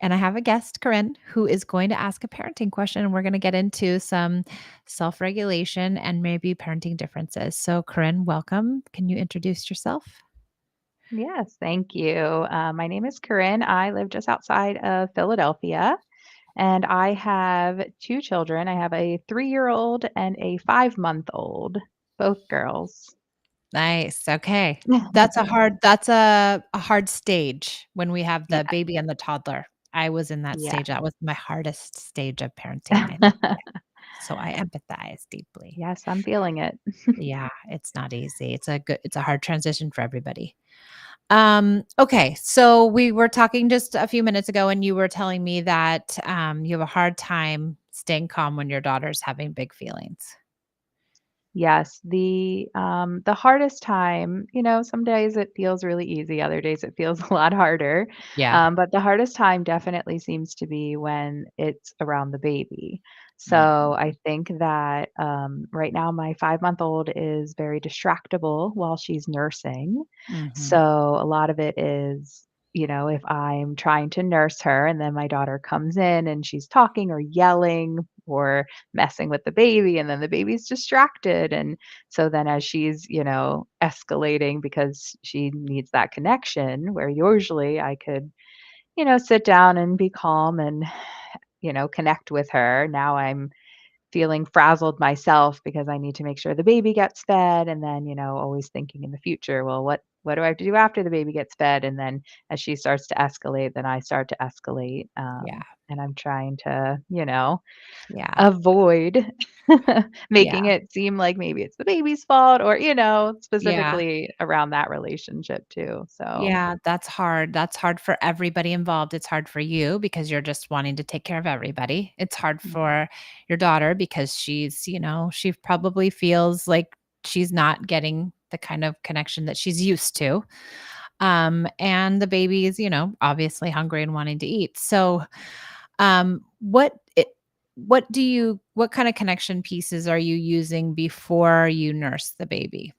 and I have a guest, Corinne, who is going to ask a parenting question, and we're going to get into some self regulation and maybe parenting differences. So, Corinne, welcome. Can you introduce yourself? Yes, thank you. My name is Corinne. I live just outside of Philadelphia, and I have two children. I have a 3-year-old and a 5-month-old, both girls. Nice. Okay. That's a hard stage when we have the Yeah, baby and the toddler. I was in that yeah. stage. That was my hardest stage of parenting, I think. Yeah. So I empathize deeply. Yes, I'm feeling it. Yeah, it's not easy. It's a hard transition for everybody. Okay, so we were talking just a few minutes ago and you were telling me that you have a hard time staying calm when your daughter's having big feelings. Yes, the hardest time, some days it feels really easy, other days it feels a lot harder. Yeah. But the hardest time definitely seems to be when it's around the baby. So Mm, I think that right now my 5-month-old is very distractible while she's nursing. mhm. So a lot of it is, if I'm trying to nurse her and then my daughter comes in and she's talking or yelling or messing with the baby and then the baby's distracted and so then as she's escalating because she needs that connection where usually I could sit down and be calm and connect with her. Now I'm feeling frazzled myself because I need to make sure the baby gets fed and then, always thinking in the future, well, what do I have to do after the baby gets fed? And then as she starts to escalate, then I start to escalate. Yeah. And I'm trying to, Yeah. avoid Yeah. making it seem like maybe it's the baby's fault or, Yeah. specifically around that relationship too. So, Yeah, that's hard. That's hard for everybody involved. It's hard for you because you're just wanting to take care of everybody. It's hard yeah. for your daughter because she probably feels like she's not getting the kind of connection that she's used to. And the baby is, obviously hungry and wanting to eat. So, what kind of connection pieces are you using before you nurse the baby?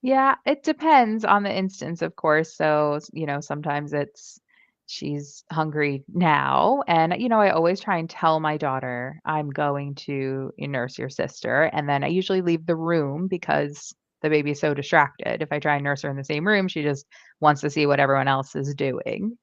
Yeah, it depends on the instance, of course. So, sometimes it's she's hungry now. And, I always try and tell my daughter, I'm going to nurse your sister. And then I usually leave the room because the baby's so distracted. If I try and nurse her in the same room, she just wants to see what everyone else is doing.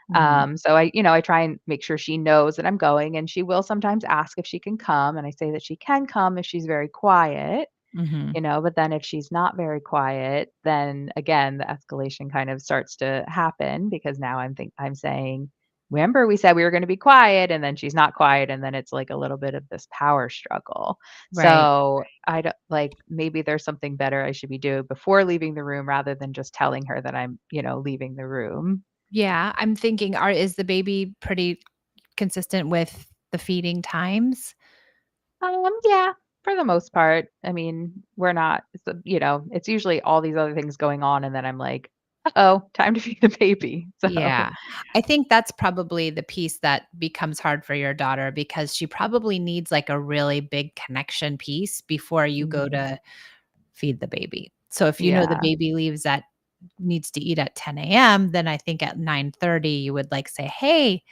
Mhm. So I try and make sure she knows that I'm going, and she will sometimes ask if she can come. And I say that she can come if she's very quiet. Mhm. But then if she's not very quiet, then again, the escalation kind of starts to happen because now I'm saying, "Remember we said we were gonna be quiet," and then she's not quiet, and then it's like a little bit of this power struggle. Right. So, I don't like, maybe there's something better I should be doing before leaving the room rather than just telling her that I'm, leaving the room. Yeah, I'm thinking, is the baby pretty consistent with the feeding times? Yeah, for the most part. I mean, we're not, it's usually all these other things going on, and then I'm like, "Uh-oh, time to feed the baby." So, Yeah. I think that's probably the piece that becomes hard for your daughter because she probably needs, like, a really big connection piece before you go mhm, to feed the baby. So if you know the yeah, baby needs to eat at 10 AM, then I think at 9:30 you would, like, say, "Hey,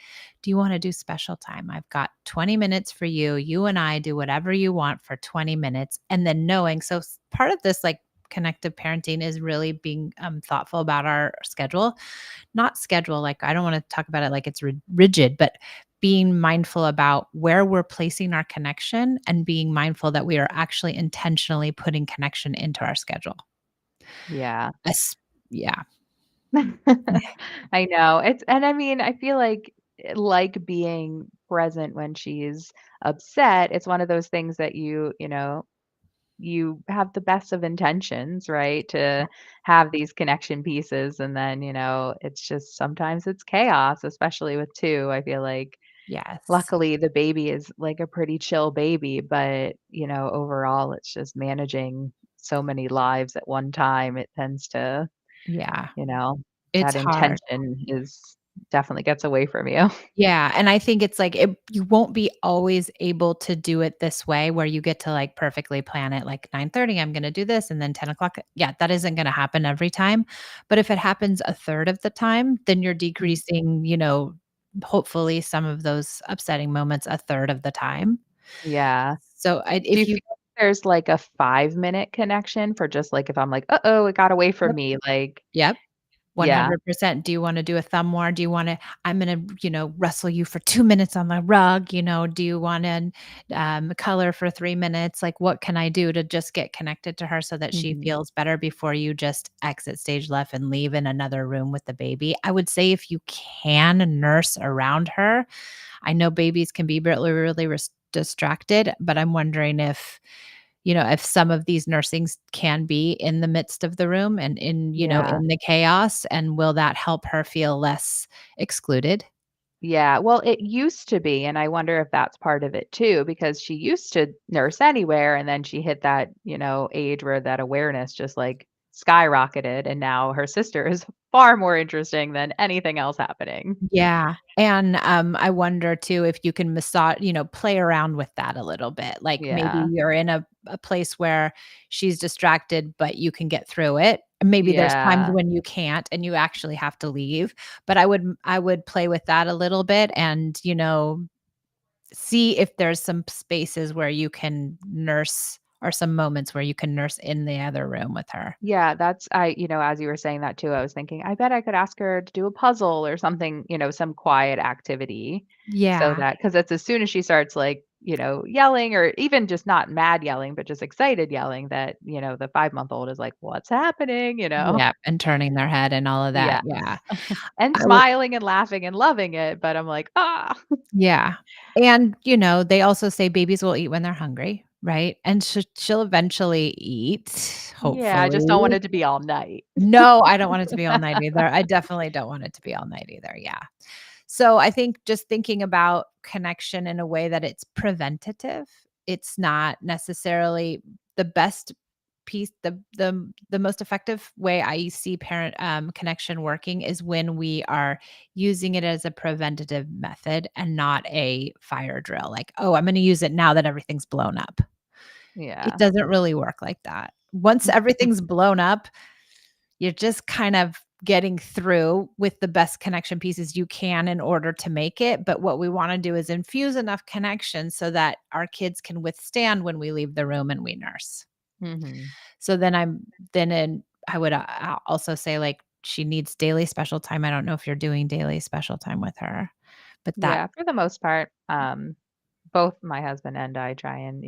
do you wanna do special time? I've got 20 minutes for you. You and I do whatever you want for 20 minutes." And then knowing part of this, like, connective parenting is really being, thoughtful about our schedule. Not schedule, like, I don't wanna talk about it like it's rigid, but being mindful about where we're placing our connection and being mindful that we are actually intentionally putting connection into our schedule. yeah. Es Yeah. I know. And I mean, I feel like being present when she's upset, it's one of those things that you have the best of intentions, right? To have these connection pieces and then, it's just sometimes it's chaos, especially with 2. I feel like Yes. luckily the baby is like a pretty chill baby, but, overall it's just managing so many lives at one time. It tends to, Yeah. you know, It's that hard. intention is definitely gets away from you. Yeah, and I think it's like you won't be always able to do it this way where you get to, like, perfectly plan it, like, 9:30, I'm gonna do this, and then 10 o'clock. Yeah, that isn't gonna happen every time, but if it happens a third of the time, then you're Mhm. decreasing, hopefully some of those upsetting moments a third of the time. Yeah. So, Do you if you feel there's, like, a 5-minute connection for just, like, if I'm like, "Uh-oh, it got away from Yep. me," like Yep. yeah. 100%. Do you wanna do a thumb war? Do you wanna I'm gonna, wrestle you for 2 minutes on the rug, do you wanna, color for 3 minutes? Like, what can I do to just get connected to her so that she Mhm. feels better before you just exit stage left and leave in another room with the baby? I would say if you can nurse around her. I know babies can be really, really distracted, but I'm wondering if some of these nursings can be in the midst of the room and Yeah. in the chaos, and will that help her feel less excluded? Yeah, well, it used to be, and I wonder if that's part of it too, because she used to nurse anywhere, and then she hit that, age where that awareness just, like, skyrocketed, and now her sister is far more interesting than anything else happening. Yeah, and, I wonder too if you can play around with that a little bit, like, maybe Yeah. you're in a place where she's distracted, but you can get through it. Maybe there's times Yeah. when you can't and you actually have to leave, but I would play with that a little bit and, see if there's some spaces where you can nurse or some moments where you can nurse in the other room with her. Yeah, that's as you were saying that too, I was thinking, I bet I could ask her to do a puzzle or something, some quiet activity so Yeah. that because it's as soon as she starts like, yelling or even just not mad yelling, but just excited yelling that, the 5-month-old is like, "What's happening?" Yeah, and turning their head and all of that, Yes. yeah. And I would smiling and laughing and loving it, but I'm like, "Ah." Yeah, and, they also say babies will eat when they're hungry, right? And she'll eventually eat, Yeah, I just don't want hopefully. it to be all night. No, I don't want it to be all night either. I definitely don't want it to be all night either, yeah. So I think just thinking about connection in a way that it's preventative, it's not necessarily the best piece. The most effective way I see parent connection working is when we are using it as a preventative method and not a fire drill. Like, oh, I'm going to use it now that everything's blown up. It Yeah. doesn't really work like that. Once everything's blown up, you're just kind of getting through with the best connection pieces you can in order to make it, but what we wanna do is infuse enough connection so that our kids can withstand when we leave the room and we nurse. Mhm. So then I would, also say, like, she needs daily special time. I don't know if you're doing daily special time with her, but that Yeah, for the most part, both my husband and I try and,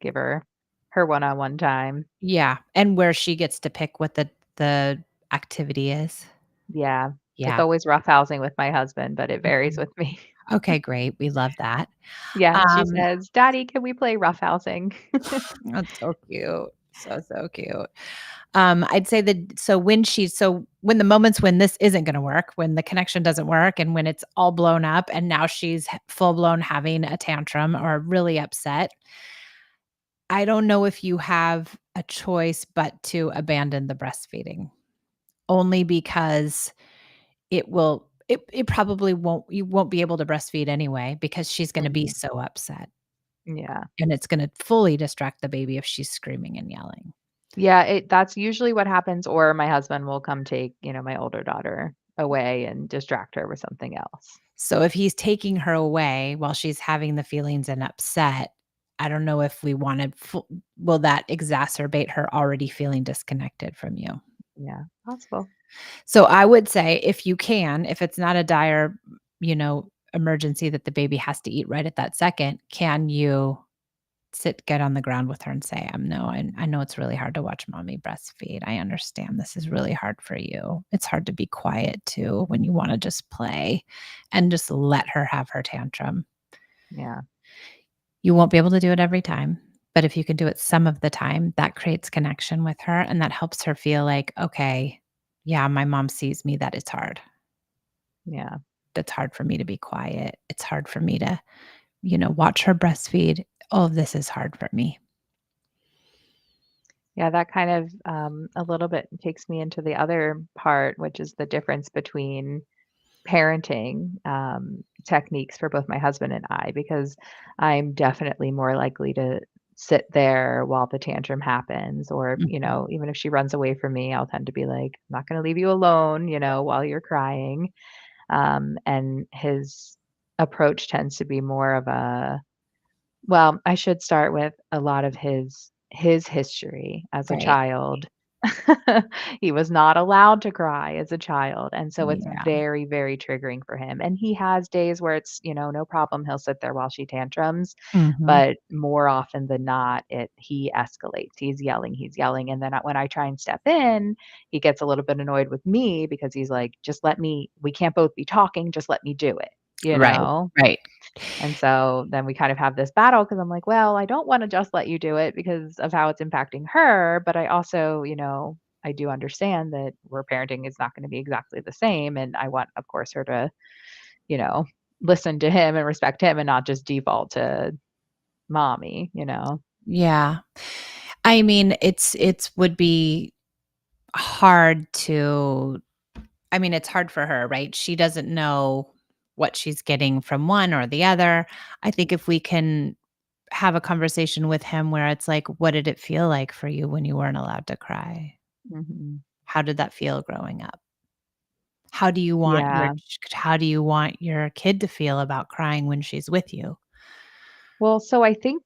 give her one-on-one time. yeah, and where she gets to pick what the activity is. Yeah. It's Yeah. always roughhousing with my husband, but it varies Mhm. with me. Okay, great. We love that. Yeah, she Um says, "Daddy, can we play roughhousing?" That's so cute. So, so cute. I'd say that when the moments when this isn't gonna work, when the connection doesn't work and when it's all blown up and now she's full blown having a tantrum or really upset, I don't know if you have a choice but to abandon the breastfeeding. Only because it probably won't you won't be able to breastfeed anyway because she's gonna be Mhm. so upset, Yeah. and it's gonna fully distract the baby if she's screaming and yelling. Yeah, that's usually what happens, or my husband will come take, my older daughter away and distract her with something else. So if he's taking her away while she's having the feelings and upset, I don't know if we wanna will that exacerbate her already feeling disconnected from you? Yeah, possible. So I would say if you can, if it's not a dire, emergency that the baby has to eat right at that second, can you get on the ground with her and say, no, I know it's really hard to watch mommy breastfeed. I understand this is really hard for you. It's hard to be quiet too when you wanna just play and just let her have her tantrum. Yeah. You won't be able to do it every time, but if you can do it some of the time, that creates connection with her, and that helps her feel like, "Okay, yeah, my mom sees me that it's hard. Yeah. It's hard for me to be quiet. It's hard for me to, watch her breastfeed. All of this is hard for me." Yeah, that kind of, a little bit takes me into the other part, which is the difference between parenting, techniques for both my husband and I, because I'm definitely more likely to sit there while the tantrum happens, or, Mhm. even if she runs away from me, I'll tend to be like, "I'm not gonna leave you alone, while you're crying." And his approach tends to be more of a, well, I should start with a lot of his history as a Right. child. He was not allowed to cry as a child, and so it's Yeah. very, very triggering for him, and he has days where it's, no problem, he'll sit there while she tantrums, Mhm. but more often than not, he escalates, he's yelling, and then when I try and step in, he gets a little bit annoyed with me because he's like, "Just let me we can't both be talking, just let me do it," you Right. know? Right. And so then we kind of have this battle because I'm like, well, I don't want to just let you do it because of how it's impacting her. But I also, I do understand that where parenting is not going to be exactly the same. And I want, of course, her to, you know, listen to him and respect him and not just default to mommy. Yeah. I mean, it's would be hard to I mean, it's hard for her, right? She doesn't know what she's getting from one or the other. I think if we can have a conversation with him where it's like, "What did it feel like for you when you weren't allowed to cry? Hmm. How did that feel growing up? Yeah. How do you want your kid to feel about crying when she's with you?" Well, so I think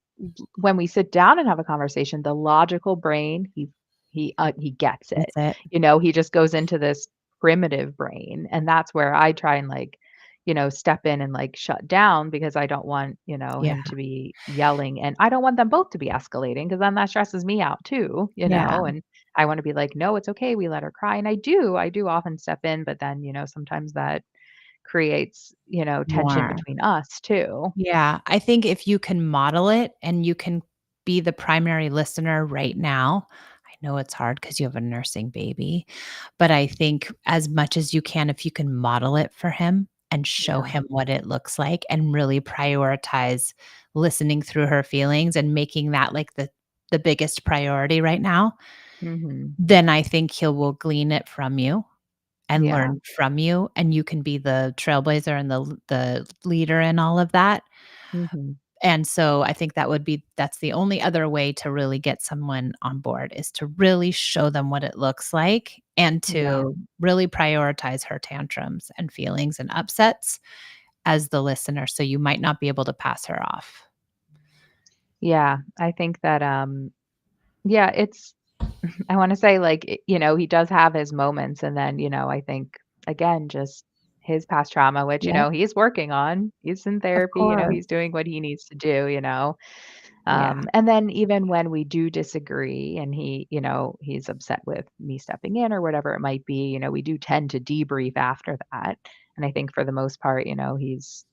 when we sit down and have a conversation, the logical brain, he gets it. That's it. He just goes into this primitive brain, and that's where I try and like, step in and like shut down because I don't want, Yeah. him to be yelling and I don't want them both to be escalating because then that stresses me out too, Yeah. and I want to be like, no, it's okay. We let her cry. And I do often step in, but then, sometimes that creates, tension More. between us too. Yeah, I think if you can model it and you can be the primary listener right now, I know it's hard because you have a nursing baby, but I think as much as you can, if you can model it for him and show Yeah. him what it looks like and really prioritize listening through her feelings and making that like the biggest priority right now, Mhm. then I think he will glean it from you and Yeah. learn from you, and you can be the trailblazer and the leader in all of that. Mhm. And so I think that's the only other way to really get someone on board is to really show them what it looks like and Yeah. to really prioritize her tantrums and feelings and upsets as the listener, so you might not be able to pass her off. Yeah. I think that, yeah, it's I wanna say, like, he does have his moments, and then, I think, again, just his past trauma, which, Yep, he's working on. He's in of therapy, course. he's doing what he needs to do. Yeah. And then even when we do disagree and he's upset with me stepping in or whatever it might be, we do tend to debrief after that. And I think for the most part, he's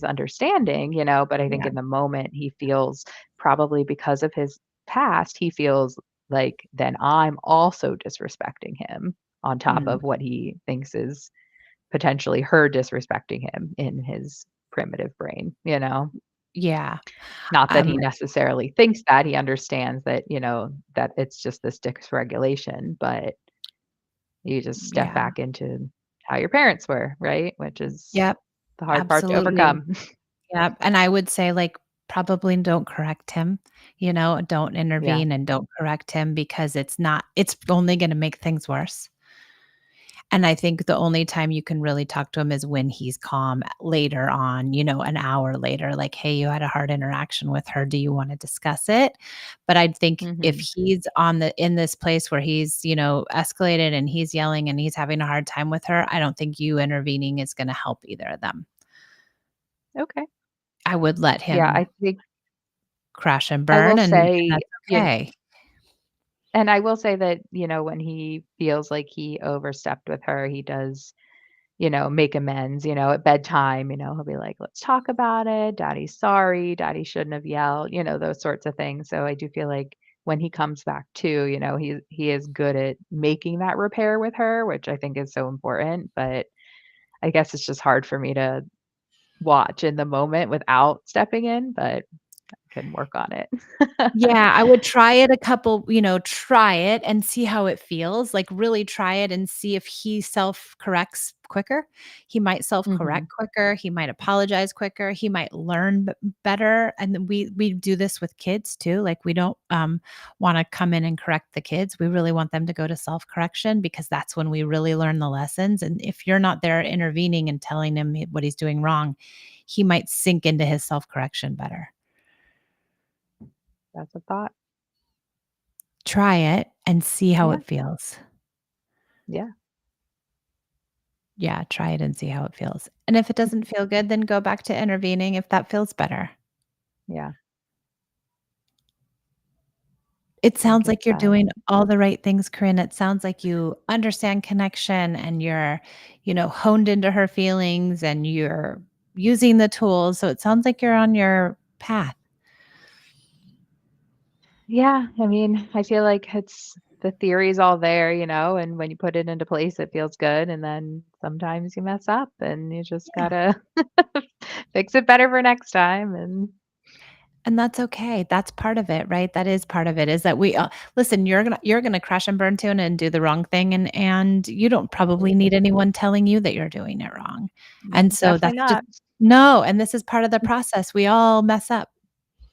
understanding, but I think Yeah. in the moment he feels probably because of his past, he feels like then I'm also disrespecting him on top Mm. of what he thinks is potentially her disrespecting him in his primitive brain. Yeah. Not that Um, he necessarily thinks that, he understands that, that it's just this dysregulation, but you just step yeah. back into how your parents were, right? Which is Yep, the hard part to absolutely. overcome. Yep, and I would say, like, probably don't correct him, don't Yeah. intervene and don't correct him because it's only gonna make things worse, and I think the only time you can really talk to him is when he's calm later on, an hour later, like, "Hey, you had a hard interaction with her, do you wanna discuss it?" But I think if Mhm. he's in this place where he's, escalated and he's yelling and he's having a hard time with her, I don't think you intervening is gonna help either of them. Okay. I would let Yeah, him I think crash and I will burn, and say, that's okay. and I will say that, when he feels like he overstepped with her, he does make amends, at bedtime, he'll be like, let's talk about it. Daddy's sorry. Daddy shouldn't have yelled, those sorts of things. So I do feel like when he comes back too, he is good at making that repair with her, which I think is so important. But I guess it's just hard for me to watch in the moment without stepping in, but I can work on it. Yeah, I would try it a couple try it and see how it feels, like, really try it and see if he self-corrects quicker. He might self-correct Mhm. quicker, he might apologize quicker, he might learn better, and then we do this with kids too, like, we don't, wanna come in and correct the kids, we really want them to go to self-correction because that's when we really learn the lessons, and if you're not there intervening and telling him what he's doing wrong, he might sink into his self-correction better. That's a thought. Try it and see how Yeah, it feels. yeah, Yeah, try it and see how it feels. And if it doesn't feel good, then go back to intervening if that feels better. yeah. It I think sounds it's, like you're doing all the right things, Corinne. It sounds like you understand connection and you're, honed into her feelings and you're using the tools. So it sounds like you're on your path. yeah, I mean, I feel like it's the theory's all there, you know, and when you put it into place, it feels good, and then sometimes you mess up, and you just Yeah. gotta fix it better for next time, and And that's okay. That's part of it, right? That is part of it is that we listen, you're gonna crash and burn too and do the wrong thing and you don't probably need anyone telling you that you're doing it wrong. And so definitely that's just not. no, and this is part of the process. We all mess up.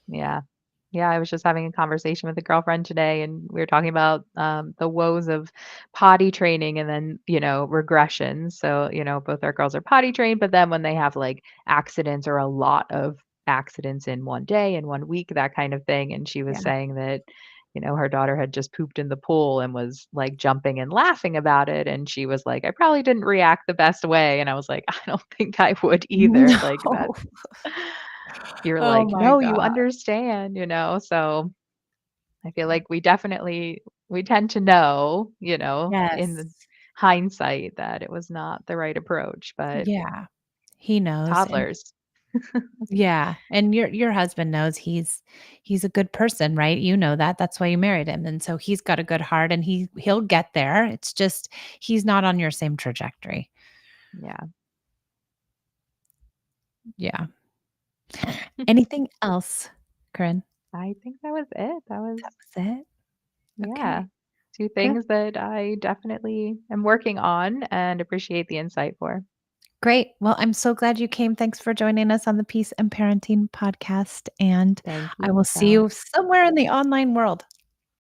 Yeah. Yeah, I was just having a conversation with a girlfriend today, and we were talking about the woes of potty training and then, regression. So, both our girls are potty trained, but then when they have like accidents or a lot of accidents in one day, in one week, that kind of thing. And she was Yeah. saying that, her daughter had just pooped in the pool and was like jumping and laughing about it. And she was like, I probably didn't react the best way. And I was like, I don't think I would either. Like that. No. You're Oh like, my "No, you god. understand," so I feel like we tend to know, in Yes. the hindsight that it was not the right approach, but Yeah. He knows and toddlers. yeah, and your husband knows he's a good person, right? You know that. That's why you married him. And so he's got a good heart and he'll get there. It's just he's not on your same trajectory. Yeah. Yeah. Anything else, Corinne? I think that was it. That That was was it? yeah, Okay. 2 Good. things that I definitely am working on and appreciate the insight for. Great. Well, I'm so glad you came. Thanks for joining us on the Peace and Parenting podcast. And Thank I you will as see well. you somewhere in the online world.